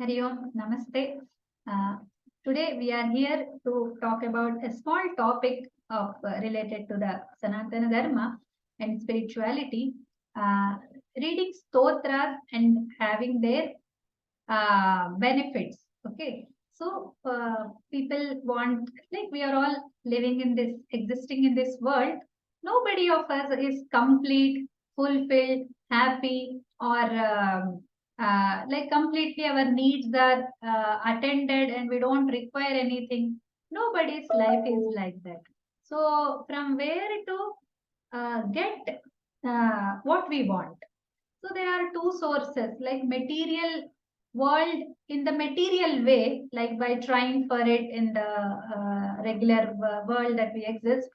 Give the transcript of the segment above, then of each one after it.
Hari Om, Namaste. Uh, Today we are here to talk about a small topic of related to the Sanatana Dharma and spirituality. Uh, Reading stotras and having their benefits. Okay, so people want, like, we are all living in this, existing in this world. Nobody of us is complete, fulfilled, happy, or like completely our needs are attended and we don't require anything. Nobody's life is like that. So from where to get what we want? So there are two sources, like material world in the material way, like by trying for it in the regular world that we exist,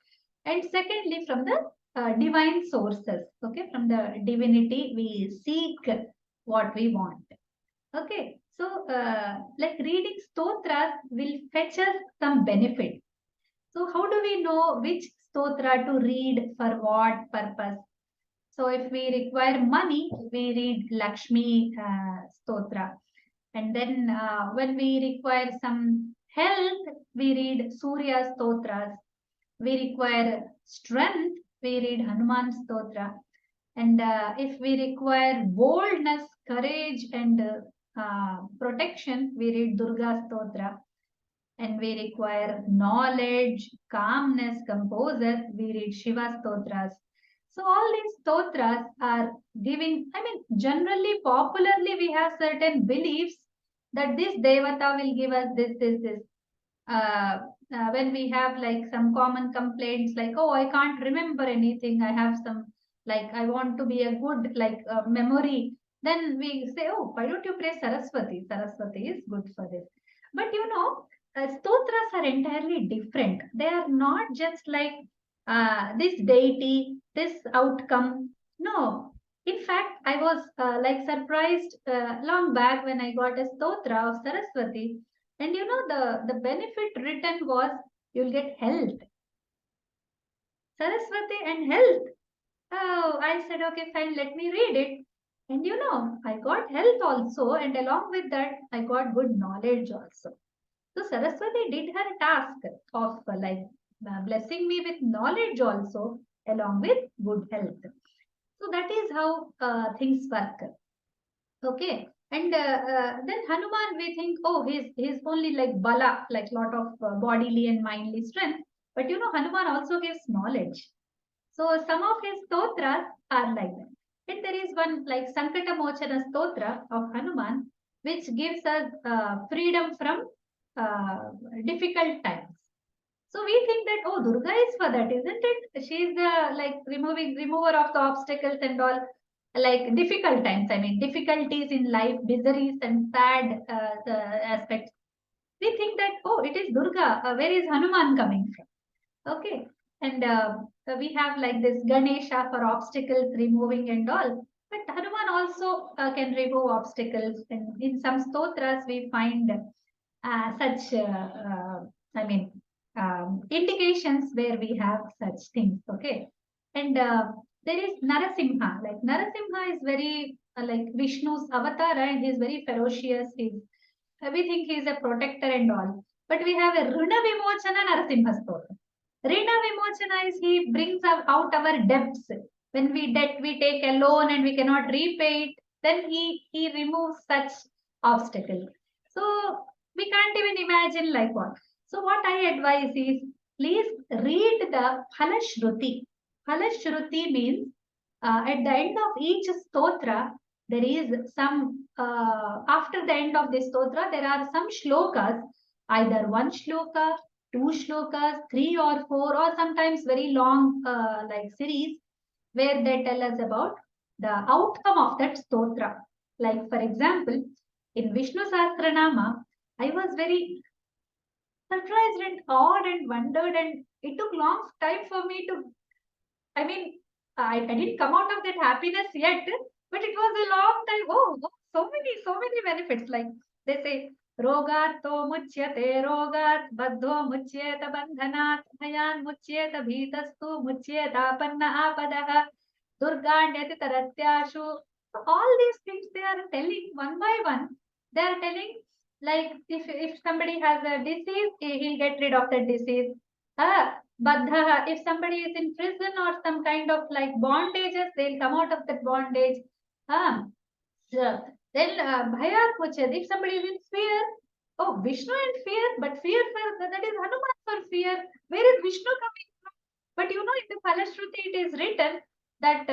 and secondly from the divine sources. Okay, from the divinity we seek what we want. Okay, so like reading stotras will fetch us some benefit. So how do we know which stotra to read for what purpose? So if we require money, we read Lakshmi Stotra. And then when we require some health, we read Surya Stotras. We require strength, we read Hanuman Stotra. And if we require boldness, courage, and protection, we read Durga Stotra. And we require knowledge, calmness, composure, we read Shiva Stotras. So all these stotras are giving, I mean, generally, popularly, we have certain beliefs that this Devata will give us this. Uh, when we have like some common complaints like, oh, I can't remember anything, I have some, like, I want to be a good, like, memory. Then we say, oh, why don't you pray Saraswati? Saraswati is good for this. But stotras are entirely different. They are not just like this deity, this outcome. No. In fact, I was like surprised long back when I got a stotra of Saraswati. And the benefit written was you'll get health. Saraswati and health. Oh, I said, okay, fine, let me read it. And I got health also, and along with that, I got good knowledge also. So Saraswati did her task of like blessing me with knowledge also, along with good health. So that is how things work. Okay. And then Hanuman, we think, oh, he's only like Bala, like lot of bodily and mindly strength. But Hanuman also gives knowledge. So some of his stotras are like that. And there is one like Sankata Mochana stotra of Hanuman, which gives us freedom from uh, difficult times. So we think that, oh, Durga is for that, isn't it? She is the like remover of the obstacles and all, like difficult times. I mean, difficulties in life, miseries and sad aspects. We think that, oh, it is Durga. Where is Hanuman coming from? Okay, and we have like this Ganesha for obstacles removing and all. But Hanuman also can remove obstacles, and in some stotras we find such, I mean, indications where we have such things. Okay, and there is Narasimha. Like Narasimha is very like Vishnu's avatar, and he's very ferocious. We think he's a protector and all. But we have a Runa Vimochana Narasimha story. Rina Vimochana is he brings out our debts. When we debt, we take a loan and we cannot repay it. Then he removes such obstacles. So we can't even imagine like what. So what I advise is, please read the Phala Shruti. Phala Shruti means at the end of each stotra, there is some, after the end of the stotra, there are some shlokas, either one shloka, two shlokas, three or four, or sometimes very long like series, where they tell us about the outcome of that stotra. Like for example, in Vishnu Sahasranama, I was very surprised and awed and wondered, and it took long time for me to, I mean, I didn't come out of that happiness yet, but it was a long time. Oh, so many benefits. Like they say, rogat to muchyate rogat, baddho muchyeta bandhanat, bhayan muchyeta bhitastu muchyeta panna apadah, durganyati taratyashu. So all these things they are telling one by one. They are telling, like, if somebody has a disease, he'll get rid of that disease. Baddha, if somebody is in prison or some kind of like bondages, they'll come out of that bondage. Ah, so then Bhayat Muchat, if somebody is in fear, oh, Vishnu in fear, but fear for that is Hanuman for fear. Where is Vishnu coming from? But you know, in the Phalashruti, it is written that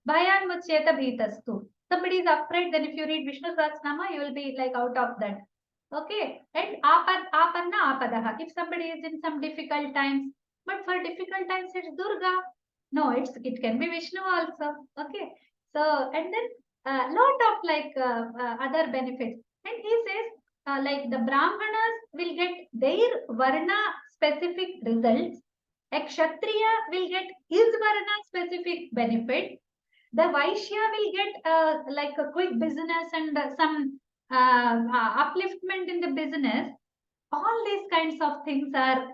Bhayan Muchyeta Bhitastu. Somebody is afraid, then if you read Vishnu Sahasranama, you will be like out of that. Okay, and apanna apadaha. If somebody is in some difficult times, but for difficult times it's Durga. No, it can be Vishnu also. Okay, so and then lot of like other benefits. And he says like the Brahmanas will get their Varna specific results. A Kshatriya will get his Varna specific benefit. The Vaishya will get like a quick business and some upliftment in the business. All these kinds of things are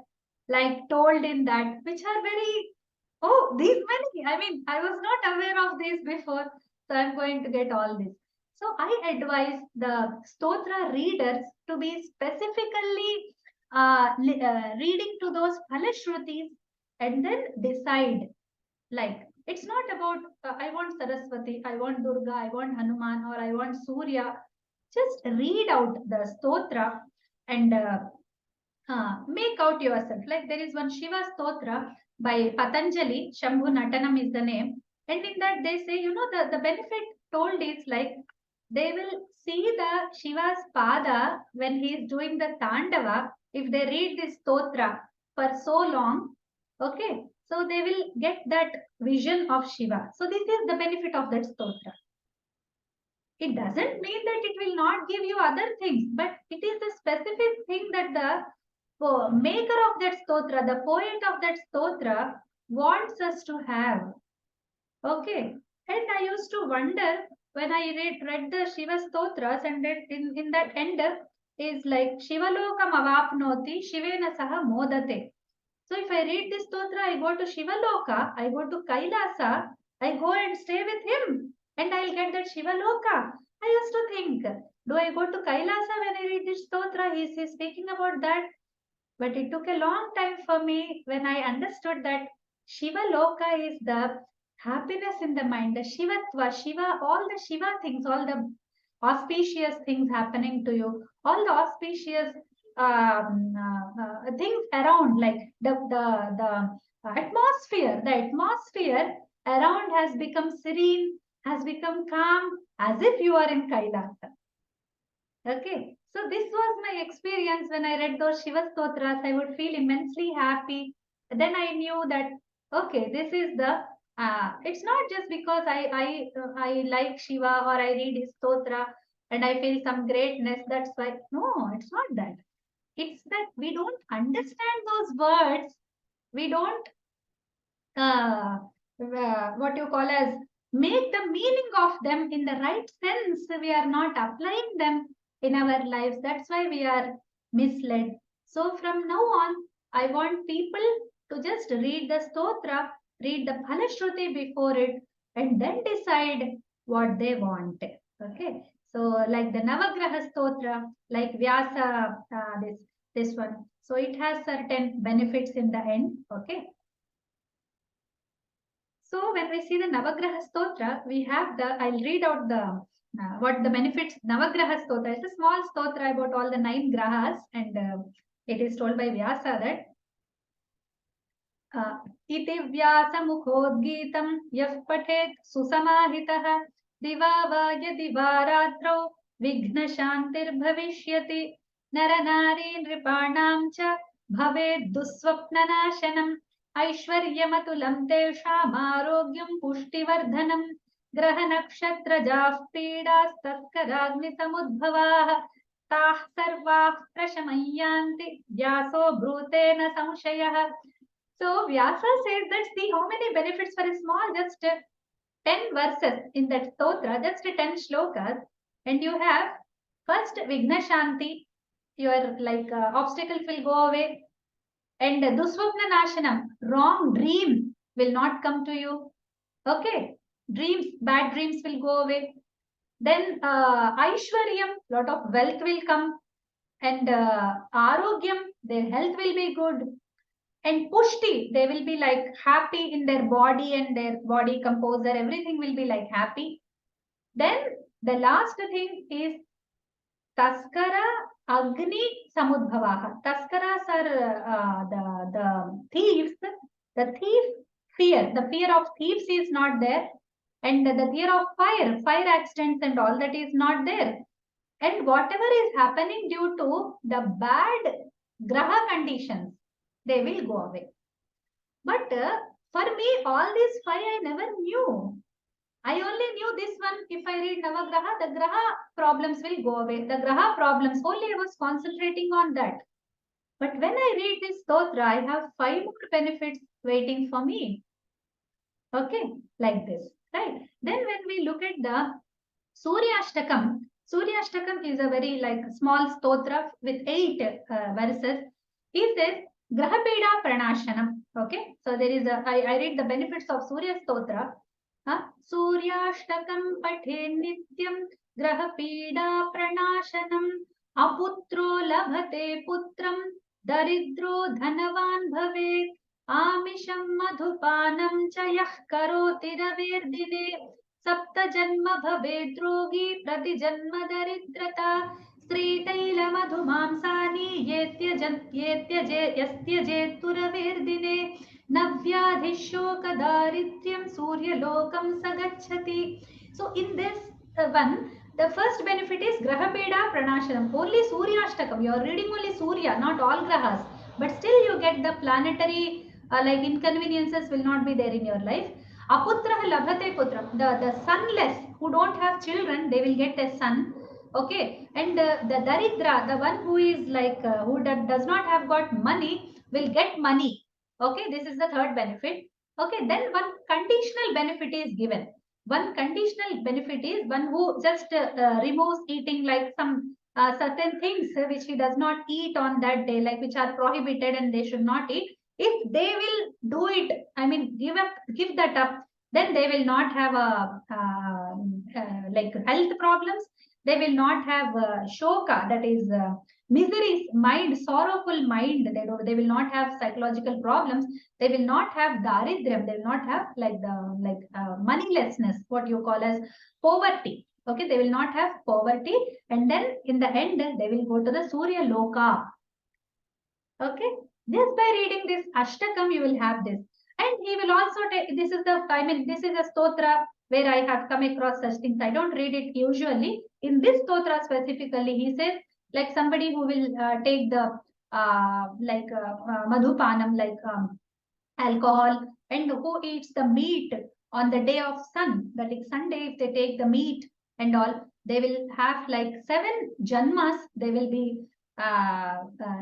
like told in that, which are very, oh, these many. I mean, I was not aware of these before, so I'm going to get all this. So I advise the Stotra readers to be specifically reading to those Phalashrutis and then decide. Like, it's not about I want Saraswati, I want Durga, I want Hanuman, or I want Surya. Just read out the Stotra and make out yourself. Like there is one Shiva Stotra by Patanjali, Shambhu Natanam is the name. And in that they say, the benefit told is like they will see the Shiva's pada when he is doing the Tandava. If they read this Stotra for so long, okay, so they will get that vision of Shiva. So this is the benefit of that Stotra. It doesn't mean that it will not give you other things, but it is a specific thing that the maker of that stotra, the poet of that stotra, wants us to have. Okay. And I used to wonder when I read the Shiva stotras, and in that end is like Shivalokam avapnoti Shivena saha modate. So if I read this stotra, I go to Shivaloka, I go to Kailasa, I go and stay with him, and I'll get that Shivaloka. I used to think, do I go to Kailasa when I read this stotra? He's speaking about that. But it took a long time for me when I understood that Shiva Loka is the happiness in the mind, the Shivatva, Shiva, all the Shiva things, all the auspicious things happening to you, all the auspicious things around, like the atmosphere. The atmosphere around has become serene, has become calm, as if you are in Kailasa. Okay, so this was my experience when I read those Shiva Stotras. I would feel immensely happy. Then I knew that okay, this is the. It's not just because I like Shiva or I read his stotra and I feel some greatness. That's why. No, it's not that. It's that we don't understand those words. We don't what you call as make the meaning of them in the right sense. We are not applying them in our lives. That's why we are misled. So from now on, I want people to just read the stotra, read the Phalashruti before it, and then decide what they want. Okay. So like the Navagraha stotra, like Vyasa, this one. So it has certain benefits in the end. Okay. So when we see the Navagraha Stotra, we have I'll read out what the benefits. Navagraha Stotra is a small stotra about all the 9 grahas, and it is told by Vyasa that इति व्यासमुखोद्गीतं यः पठेत् सुसमाहितः दिवा वा यदि वा रात्रौ विघ्नशान्तिर्भविष्यति नरनारी नृपाणां च भवेत् दुःस्वप्ननाशनम् ऐश्वर्यमतुलं तेषामारोग्यं पुष्टिवर्धनं ग्रहनक्षत्रजाः पीडास्तस्कराग्निसमुद्भवाः ताः सर्वाः प्रशमय्यान्ति व्यासो ब्रूतेन संशयः. So Vyasa says that see how many benefits for a small, just 10 verses in that stotra, just 10 shlokas, and you have first Vigna Shanti, your like obstacles will go away, and Dusvapna Nashanam, wrong dream will not come to you. Okay, bad dreams will go away. Then Aishwaryam, lot of wealth will come. And Arogyam, their health will be good. And Pushti, they will be like happy in their body and their body composer, everything will be like happy. Then the last thing is Taskara Agni Samudbhavaha. Taskaras are the thieves. The thief fear. The fear of thieves is not there. And the fear of fire accidents and all that is not there. And whatever is happening due to the bad graha conditions, they will go away. But for me, all these five I never knew. I only knew this one. If I read Navagraha, the Graha problems will go away. The Graha problems, only I was concentrating on that. But when I read this Stotra, I have 5 more benefits waiting for me. Okay, like this, right? Then when we look at the Suryashtakam, Suryashtakam is a very like small stotra with 8 verses. He says, Grahapeda Pranashanam. Okay, so there is I read the benefits of Surya Stotra. Suryashtakam pathe nityam grahapeda pranashanam aputro labhate putram daridro dhanavan bhavet amisham madhupanam cha yah karoti ravirdine सप्त जन्म भवेद्रोगी प्रतिजन्म दरिद्रता श्रीतैलमधुमांसानि यस्त्यजेत्तुरवेर्दिने नव्याधिशोकदारिद्र्यं सूर्यलोकं स गच्छति. So in this one, the first benefit is Grahapeda Pranashanam. Only Suryashtakam. You are reading only Surya, not all Grahas. But still you get the planetary like inconveniences will not be there in your life. Aputra labhate putram. The sonless who don't have children, they will get a son. Okay. And the daridra, the one who is like who does not have got money, will get money. Okay. This is the third benefit. Okay. Then one conditional benefit is given. One conditional benefit is one who just removes eating like some certain things which he does not eat on that day, like which are prohibited and they should not eat. If they will do it, I mean, give that up, then they will not have like health problems. They will not have shoka, that is miseries, mind, sorrowful mind. They will not have psychological problems. They will not have daridryam. They will not have like moneylessness, what you call as poverty. Okay, they will not have poverty, and then in the end, they will go to the Surya Loka. Okay, just by reading this Ashtakam, you will have this. And he will also take, this is a stotra where I have come across such things. I don't read it usually. In this stotra specifically, he says, like somebody who will take the madhupanam, like alcohol, and who eats the meat on the day of sun, that is Sunday, if they take the meat and all, they will have like 7 janmas, they will be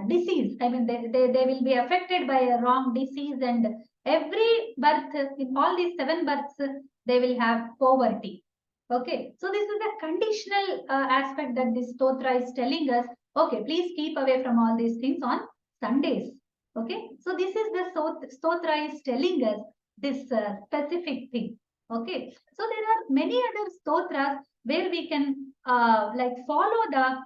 disease. I mean, they will be affected by a wrong disease, and every birth, in all these 7 births, they will have poverty. Okay, so this is the conditional aspect that this stotra is telling us. Okay, please keep away from all these things on Sundays. Okay, so this is the stotra is telling us this specific thing. Okay, so there are many other stotras where we can like follow the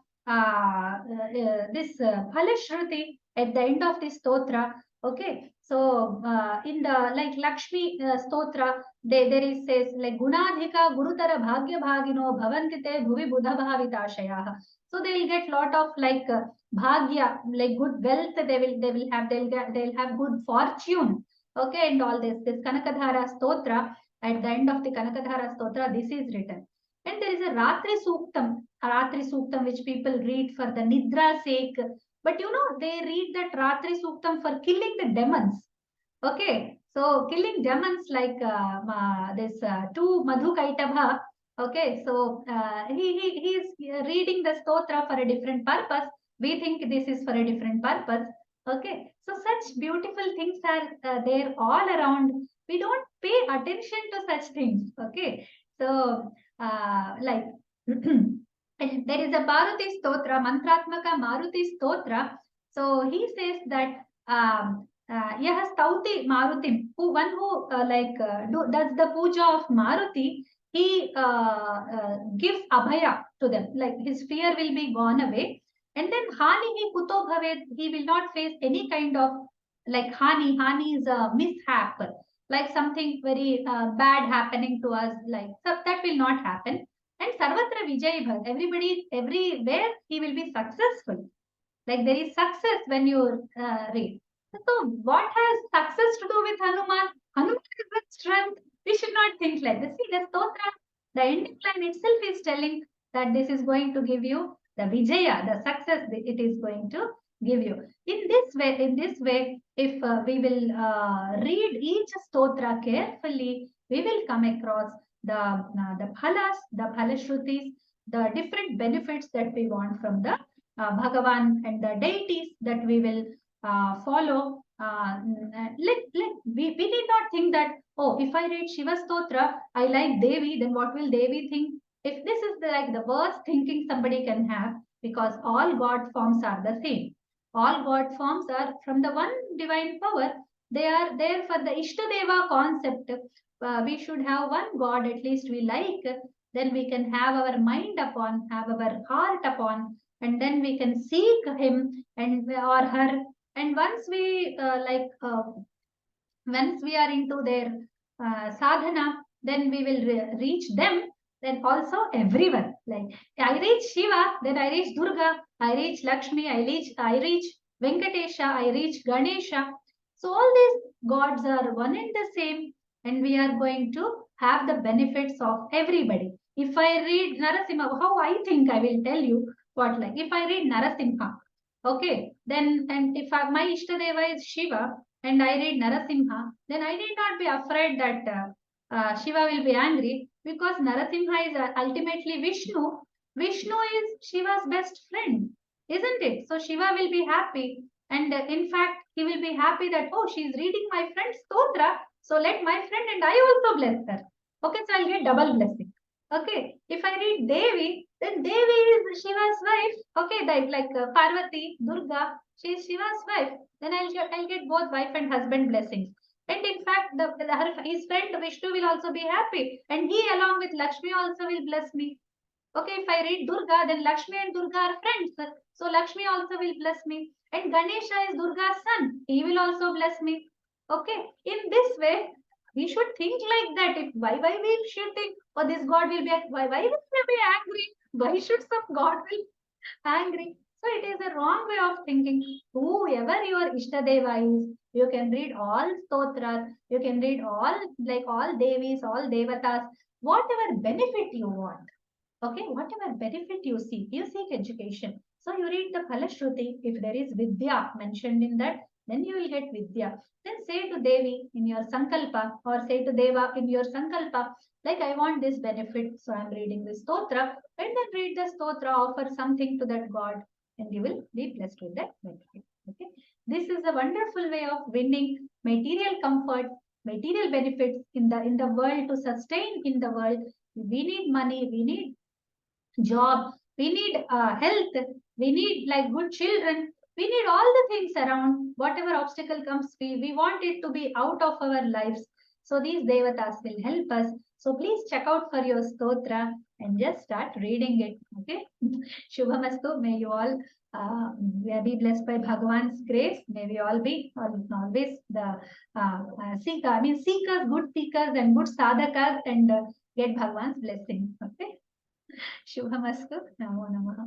this Phala Shruti at the end of this stotra. Okay, so in the like Lakshmi stotra, there is says like Gunadhika Gurutara Bhagya Bhagino Bhavantite Bhuvi Buddha Bhavitashayah. So they will get lot of like bhagya, like good wealth. They'll have good fortune. Okay, and all this Kanakadhara stotra, at the end of the Kanakadhara stotra, this is written. And there is a Ratri Suktam which people read for the Nidra sake. But you know, they read that Ratri Suktam for killing the demons. Okay, so killing demons like this two Madhukaitabha. Okay, so he is reading the stotra for a different purpose. We think this is for a different purpose. Okay, so such beautiful things are there all around. We don't pay attention to such things. Okay, so like there is a Maruti Stotra, Mantratmaka Maruti Stotra. So he says that Yah Stauti Marutim, one who does the puja of Maruti, he gives abhaya to them, like his fear will be gone away. And then Hani kuto bhavet, he will not face any kind of like Hani is a mishap, like something very bad happening to us, like so that will not happen. And Sarvatra Vijay Bhav, everybody, everywhere he will be successful. Like there is success when you read. So what has success to do with Hanuman? Hanuman is with strength. We should not think like this. See, the stotra, the ending line itself is telling that this is going to give you the vijaya, the success that it is going to give you. In this way, if we will read each stotra carefully, we will come across the phalas, the phalashrutis, the different benefits that we want from the Bhagavan and the deities that we will follow. We need not think that, oh, if I read Shiva Stotra, I like Devi, then what will Devi think? If this is like the worst thinking somebody can have, because all God forms are the same. All God forms are from the one divine power. They are there for the Ishtadeva concept. We should have one God at least we like. Then we can have our mind upon, have our heart upon, and then we can seek him and or her. And once we are into their sadhana, then we will reach them. Then also everyone, like I reach Shiva, then I reach Durga, I reach Lakshmi, I reach Venkatesha, I reach Ganesha. So all these gods are one and the same, and we are going to have the benefits of everybody. If I read Narasimha, how I think, I will tell you what, like if I read Narasimha, okay, then and if my Ishtadeva is Shiva and I read Narasimha, then I need not be afraid that Shiva will be angry, because Narasimha is ultimately Vishnu. Vishnu is Shiva's best friend, isn't it? So Shiva will be happy, and in fact, he will be happy that, oh, she is reading my friend's stotra, so let my friend and I also bless her. Okay, so I'll get double blessing. Okay, if I read Devi, then Devi is Shiva's wife. Okay, like Parvati, Durga, she is Shiva's wife. Then I'll get both wife and husband blessings. And in fact, his friend Vishnu will also be happy, and he along with Lakshmi also will bless me. Okay, if I read Durga, then Lakshmi and Durga are friends. So Lakshmi also will bless me. And Ganesha is Durga's son. He will also bless me. Okay, in this way, we should think like that. If why we should think, oh, this God will be why will he be angry? Why should some God will angry? So it is a wrong way of thinking. Whoever your Ishtadeva is, you can read all stotras, you can read all Devis, all Devatas, whatever benefit you want. Okay, whatever benefit you seek education. So you read the Phalashruti, if there is Vidya mentioned in that, then you will get Vidya. Then say to Devi in your Sankalpa, or say to Deva in your Sankalpa, like I want this benefit, so I am reading this Stotra, and then read the Stotra, offer something to that God, and you will be blessed with that benefit. Okay, this is a wonderful way of winning material comfort, material benefits in the world, to sustain in the world. We need money, we need job, we need health, we need like good children, we need all the things around. Whatever obstacle comes, we want it to be out of our lives. So these devatas will help us. So please check out for your stotra and just start reading it. Okay. Shubhamastu. May you all be blessed by Bhagavan's grace. May we all be always the seekers, good seekers and good sadhakas, and get Bhagavan's blessing. Okay. Shubhamastu. Namo Namaha.